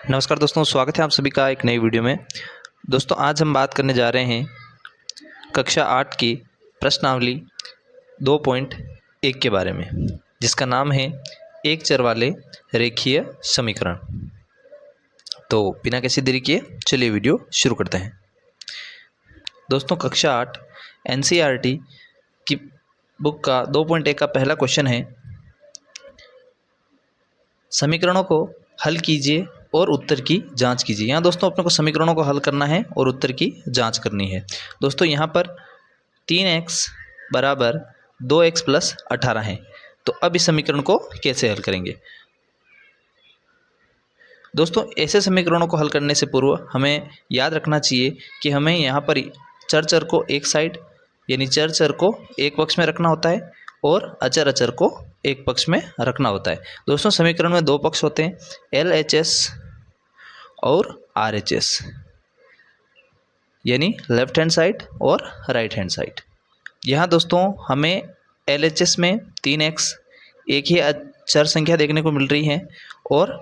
नमस्कार दोस्तों, स्वागत है आप सभी का एक नई वीडियो में। दोस्तों आज हम बात करने जा रहे हैं कक्षा 8 की प्रश्नावली 2.1 के बारे में, जिसका नाम है एक चर वाले रेखीय समीकरण। तो बिना किसी देरी किए चलिए वीडियो शुरू करते हैं। दोस्तों कक्षा 8 NCERT की बुक का 2.1 का पहला क्वेश्चन है, समीकरणों को हल कीजिए और उत्तर की जांच कीजिए। यहाँ दोस्तों अपने को समीकरणों को हल करना है और उत्तर की जांच करनी है। दोस्तों यहाँ पर 3x बराबर 2x प्लस 18 है। तो अब इस समीकरण को कैसे हल करेंगे? दोस्तों ऐसे समीकरणों को हल करने से पूर्व हमें याद रखना चाहिए कि हमें यहाँ पर चर को एक साइड यानी चर को एक पक्ष में रखना होता है और अचर को एक पक्ष में रखना होता है। दोस्तों समीकरण में दो पक्ष होते हैं, LHS और RHS, यानी लेफ्ट हैंड साइड और राइट हैंड साइड। यहाँ दोस्तों हमें LHS में 3x एक ही चर संख्या देखने को मिल रही है और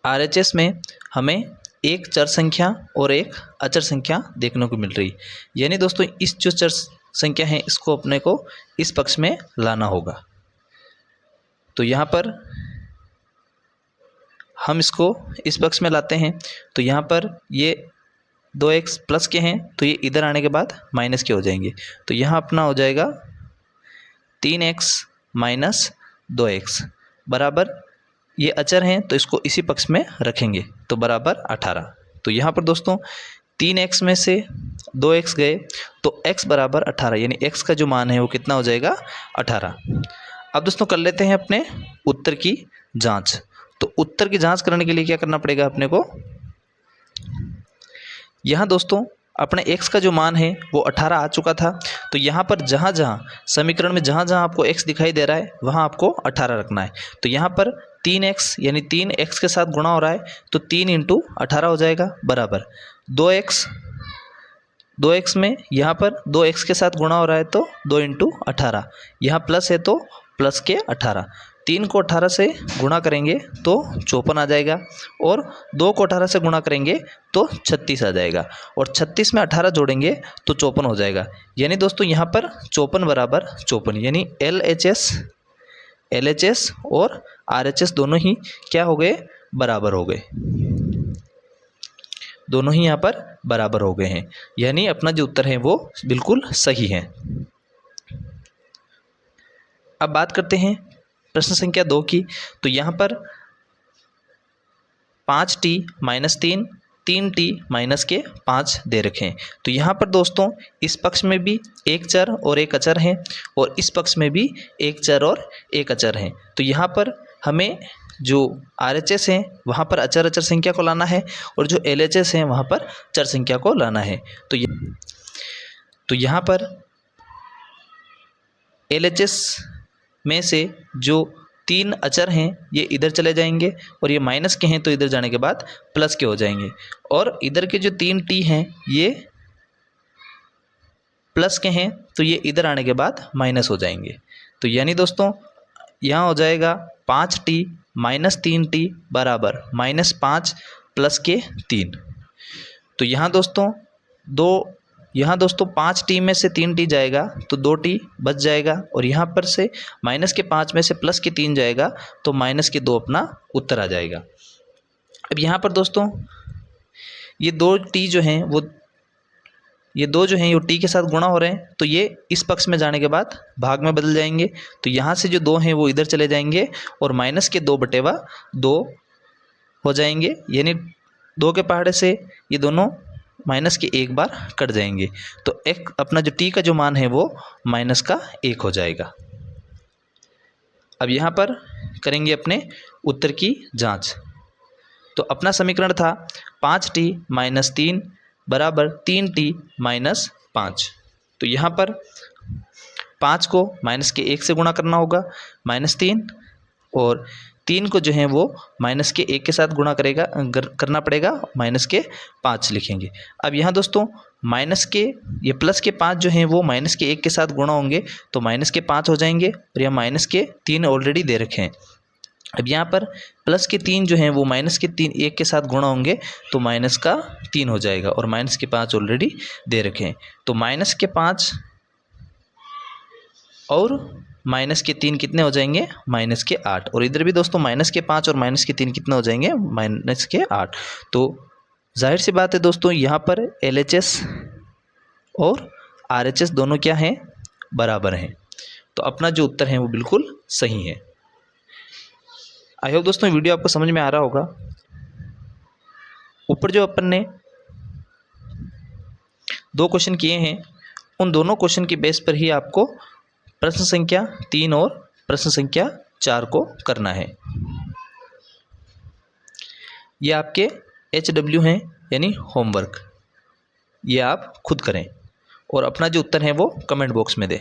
RHS में हमें एक चर संख्या और एक अचर संख्या देखने को मिल रही है। यानी दोस्तों इस जो चर संख्या है इसको अपने को इस पक्ष में लाना होगा। तो यहाँ पर हम इसको इस पक्ष में लाते हैं। तो यहाँ पर ये 2x प्लस के हैं तो ये इधर आने के बाद माइनस के हो जाएंगे। तो यहाँ अपना हो जाएगा 3x माइनस 2x बराबर, ये अचर हैं तो इसको इसी पक्ष में रखेंगे तो बराबर 18। तो यहाँ पर दोस्तों 3x में से 2x गए तो x बराबर 18, यानी x का जो मान है वो कितना हो जाएगा 18। अब दोस्तों कर लेते हैं अपने उत्तर की जांच। तो उत्तर की जांच करने के लिए क्या करना पड़ेगा अपने को? यहाँ दोस्तों अपने x का जो मान है वो 18 आ चुका था। तो यहाँ पर जहाँ जहाँ समीकरण में जहाँ जहाँ आपको x दिखाई दे रहा है वहाँ आपको 18 रखना है। तो यहाँ पर 3x यानी 3x के साथ गुणा हो रहा है तो 3 × 18 हो जाएगा बराबर 2x में यहाँ पर 2x के साथ गुणा हो रहा है तो 2 × 18, यहाँ प्लस है तो प्लस के 18। 3 को 18 से गुणा करेंगे तो 54 आ जाएगा और 2 को 18 से गुणा करेंगे तो 36 आ जाएगा और 36 में 18 जोड़ेंगे तो 54 हो जाएगा। यानी दोस्तों यहाँ पर 54 बराबर 54, यानी LHS और RHS दोनों ही क्या हो गए? बराबर हो गए। दोनों ही यहाँ पर बराबर हो गए हैं, यानी अपना जो उत्तर है वो बिल्कुल सही है। अब बात करते हैं प्रश्न संख्या 2 की। तो यहाँ पर 5t माइनस 3, 3t माइनस के 5 दे रखे हैं। तो यहाँ पर दोस्तों इस पक्ष में भी एक चर और एक अचर हैं और इस पक्ष में भी एक चर और एक अचर हैं। तो यहाँ पर हमें जो RHS हैं वहाँ पर अचर संख्या को लाना है और जो LHS हैं वहाँ पर चर संख्या को लाना है। तो यहाँ पर LHS में से जो 3 अचर हैं ये इधर चले जाएंगे और ये माइनस के हैं तो इधर जाने के बाद प्लस के हो जाएंगे और इधर के जो 3t हैं ये प्लस के हैं तो ये इधर आने के बाद माइनस हो जाएंगे। तो यानी दोस्तों यहाँ हो जाएगा 5t माइनस 3t बराबर -5 प्लस के 3। तो यहाँ दोस्तों 5t में से 3t जाएगा तो 2t बच जाएगा और यहाँ पर से माइनस के 5 में से प्लस के 3 जाएगा तो माइनस के 2 अपना उत्तर आ जाएगा। अब यहाँ पर दोस्तों ये 2t जो हैं वो ये t के साथ गुणा हो रहे हैं तो ये इस पक्ष में जाने के बाद भाग में बदल जाएंगे। तो यहाँ से जो 2 हैं वो इधर चले जाएंगे और माइनस के 2/2 हो जाएंगे, यानी 2 के पहाड़े से ये दोनों माइनस के 1 बार कट जाएंगे। तो एक अपना जो t का जो मान है वो -1 हो जाएगा। अब यहाँ पर करेंगे अपने उत्तर की जांच। तो अपना समीकरण था 5t माइनस 3 बराबर 3t माइनस 5। तो यहाँ पर 5 को माइनस के 1 से गुणा करना होगा -3 और 3 को जो है वो माइनस के 1 के साथ गुणा करना पड़ेगा, माइनस के 5 लिखेंगे। अब यहाँ दोस्तों माइनस के ये प्लस के 5 जो हैं वो माइनस के 1 के साथ गुणा होंगे तो माइनस के 5 हो जाएंगे और यहाँ माइनस के 3 ऑलरेडी दे रखे हैं अब यहाँ पर प्लस के 3 जो हैं वो माइनस के 3 1 के साथ गुणा होंगे तो माइनस का 3 हो जाएगा, और माइनस के 5 ऑलरेडी दे रखे हैं। तो माइनस के 5 और माइनस के 3 कितने हो जाएंगे? माइनस के 8। और इधर भी दोस्तों माइनस के 5 और माइनस के 3 कितने हो जाएंगे? माइनस के 8। तो जाहिर सी बात है दोस्तों, यहाँ पर LHS और RHS दोनों क्या हैं? बराबर हैं। तो अपना जो उत्तर है वो बिल्कुल सही है। आई होप दोस्तों वीडियो आपको समझ में आ रहा होगा। ऊपर जो अपन ने 2 क्वेश्चन किए हैं, उन दोनों क्वेश्चन के बेस पर ही आपको प्रश्न संख्या 3 और प्रश्न संख्या 4 को करना है। ये आपके HW हैं, यानी होमवर्क। ये आप खुद करें और अपना जो उत्तर है वो कमेंट बॉक्स में दें।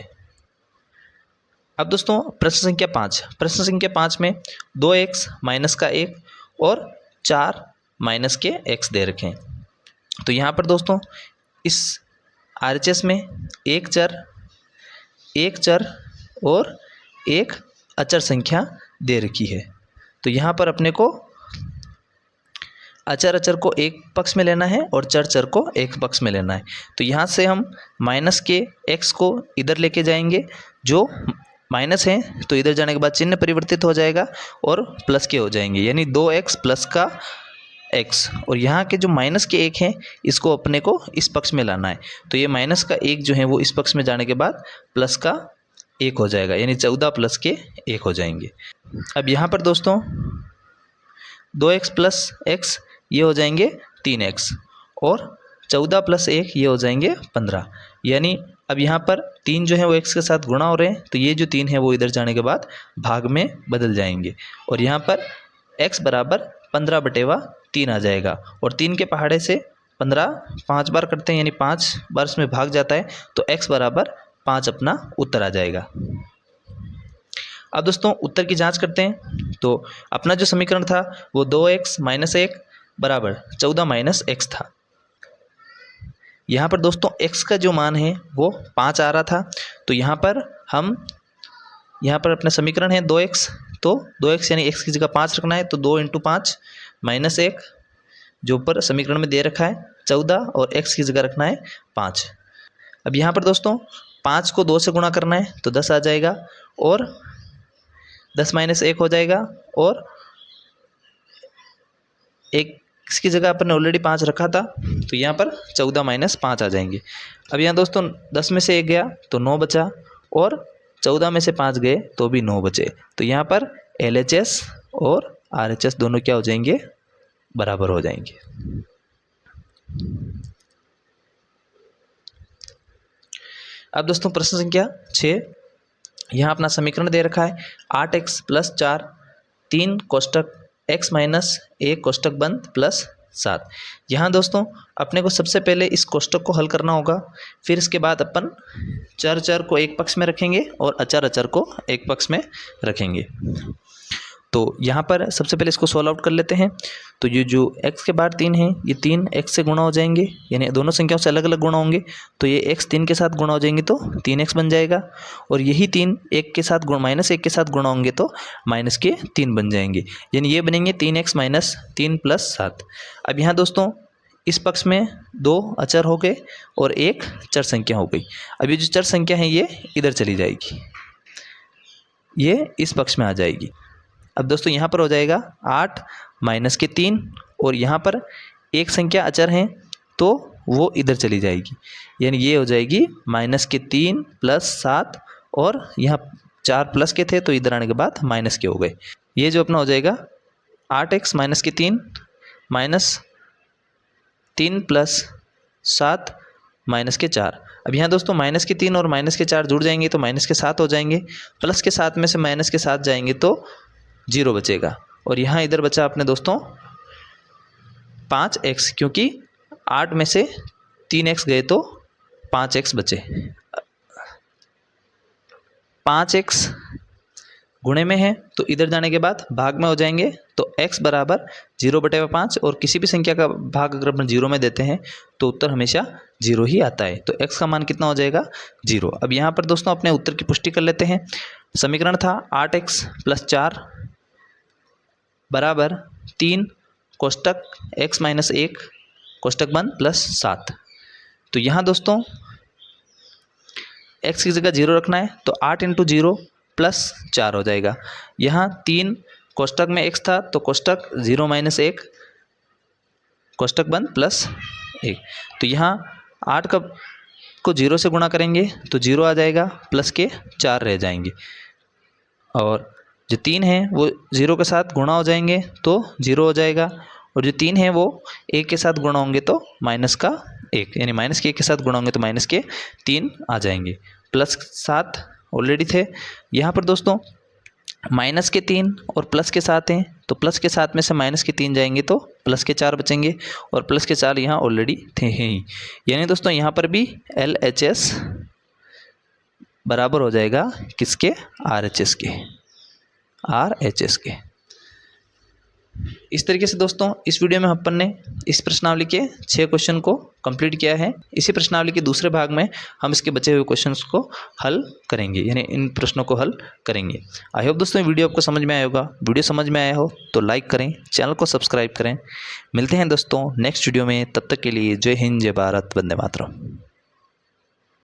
अब दोस्तों प्रश्न संख्या 5, प्रश्न संख्या 5 में 2x माइनस का 1 और 4 माइनस के x दे रखे हैं। तो यहाँ पर दोस्तों इस RHS में एक चर और एक अचर संख्या दे रखी है। तो यहाँ पर अपने को अचर को एक पक्ष में लेना है और चर को एक पक्ष में लेना है। तो यहाँ से हम माइनस के x को इधर लेके जाएंगे, जो माइनस है तो इधर जाने के बाद चिन्ह परिवर्तित हो जाएगा और प्लस के हो जाएंगे, यानी 2x प्लस का x। और यहाँ के जो माइनस के 1 हैं इसको अपने को इस पक्ष में लाना है। तो ये माइनस का 1 जो है वो इस पक्ष में जाने के बाद प्लस का 1 हो जाएगा, यानी 14 प्लस के 1 हो जाएंगे। अब यहाँ पर दोस्तों 2x प्लस x ये हो जाएंगे 3x, और 14 प्लस 1 ये हो जाएंगे 15। यानी अब यहाँ पर 3 जो है वो x के साथ गुणा हो रहे हैं, तो ये जो 3 है वो इधर जाने के बाद भाग में बदल जाएंगे, और यहाँ पर x बराबर 15/3 आ जाएगा। और 3 के पहाड़े से 15 5 बार करते हैं, यानी 5 बार इसमें भाग जाता है, तो x बराबर 5 अपना उत्तर आ जाएगा। अब दोस्तों उत्तर की जांच करते हैं। तो अपना जो समीकरण था वो 2x माइनस 1 बराबर 14 माइनस x था। यहाँ पर दोस्तों x का जो मान है वो 5 आ रहा था। तो यहाँ पर अपना समीकरण है 2x, तो 2x यानी x की जगह 5 रखना है। तो 2 × 5 माइनस 1 जो ऊपर समीकरण में दे रखा है 14, और x की जगह रखना है 5। अब यहाँ पर दोस्तों 5 को 2 से गुणा करना है तो 10 आ जाएगा, और 10 माइनस 1 हो जाएगा, और x की जगह अपन ने ऑलरेडी 5 रखा था, तो यहाँ पर 14 माइनस 5 आ जाएंगे। अब यहाँ दोस्तों 10 में से 1 गया तो 9 बचा, और 14 में से 5 गए तो भी 9 बचे। तो यहाँ पर LHS और RHS दोनों क्या हो जाएंगे? बराबर हो जाएंगे। अब दोस्तों प्रश्न संख्या 6, यहाँ अपना समीकरण दे रखा है 8x प्लस 4 3 कोष्टक x माइनस 1 कोष्टक बंद प्लस 7। यहाँ दोस्तों अपने को सबसे पहले इस कोष्टक को हल करना होगा, फिर इसके बाद अपन चर को एक पक्ष में रखेंगे और अचर को एक पक्ष में रखेंगे। तो यहाँ पर सबसे पहले इसको सॉल्व आउट कर लेते हैं। तो ये जो x के बाद 3 है ये 3 x से गुणा हो जाएंगे, यानी दोनों संख्याओं से अलग अलग गुणा होंगे। तो ये x 3 के साथ गुणा हो जाएंगे तो 3x बन जाएगा, और यही 3 1 के साथ माइनस 1 के साथ गुणा होंगे तो माइनस के 3 बन जाएंगे, यानी ये बनेंगे 3x माइनस 3 प्लस 7। अब यहाँ दोस्तों इस पक्ष में 2 अचर हो गए और 1 चर संख्या हो गई। अब ये जो चर संख्या है ये इधर चली जाएगी, ये इस पक्ष में आ जाएगी। अब दोस्तों यहाँ पर हो जाएगा 8 माइनस के 3, और यहाँ पर एक संख्या अचर है तो वो इधर चली जाएगी, यानी ये हो जाएगी माइनस के 3 प्लस 7, और यहाँ 4 प्लस के थे तो इधर आने के बाद माइनस के हो गए। ये जो अपना हो जाएगा 8x माइनस के 3 माइनस 3 प्लस 7 माइनस के 4। अब यहाँ दोस्तों माइनस के 3 और माइनस के 4 जुड़ जाएंगे तो माइनस के 7 हो जाएंगे, प्लस के 7 में से माइनस के 7 जाएंगे तो 0 बचेगा, और यहाँ इधर बचा अपने दोस्तों 5x, क्योंकि 8 में से 3x गए तो 5x बचे। 5x गुणे में है तो इधर जाने के बाद भाग में हो जाएंगे, तो x बराबर 0/5, और किसी भी संख्या का भाग अगर अपन 0 में देते हैं तो उत्तर हमेशा 0 ही आता है। तो x का मान कितना हो जाएगा? 0। अब यहाँ पर दोस्तों अपने उत्तर की पुष्टि कर लेते हैं। समीकरण था 8x प्लस 4 बराबर 3 कोष्टक x माइनस 1 कोष्टक बंद प्लस 7। तो यहाँ दोस्तों x की जगह 0 रखना है तो 8 इंटू 0 प्लस 4 हो जाएगा। यहाँ 3 कोष्टक में x था तो कोष्टक 0 माइनस 1 कोष्टक बंद प्लस 1। तो यहाँ 8 को 0 से गुणा करेंगे तो 0 आ जाएगा, प्लस के 4 रह जाएंगे, और जो 3 है वो 0 के साथ गुणा हो जाएंगे तो 0 हो जाएगा, और जो 3 है वो 1 के साथ गुणा होंगे तो माइनस का 1, यानी माइनस के 1 के साथ गुणा होंगे तो माइनस के 3 आ जाएंगे। प्लस 7 ऑलरेडी थे। यहाँ पर दोस्तों माइनस के 3 और प्लस के 7 हैं, तो प्लस के 7 में से माइनस के 3 जाएंगे तो प्लस के 4 बचेंगे, और प्लस के 4 यहाँ ऑलरेडी थे ही। यानी दोस्तों यहाँ पर भी LHS बराबर हो जाएगा किसके? RHS के। इस तरीके से दोस्तों इस वीडियो में अपन ने इस प्रश्नावली के 6 क्वेश्चन को कंप्लीट किया है। इसी प्रश्नावली के दूसरे भाग में हम इसके बचे हुए क्वेश्चंस को हल करेंगे, यानी इन प्रश्नों को हल करेंगे। आई होप दोस्तों वीडियो आपको समझ में आया होगा। वीडियो समझ में आया हो तो लाइक करें, चैनल को सब्सक्राइब करें। मिलते हैं दोस्तों नेक्स्ट वीडियो में, तब तक के लिए जय हिंद, जय भारत, वंदे मातरम।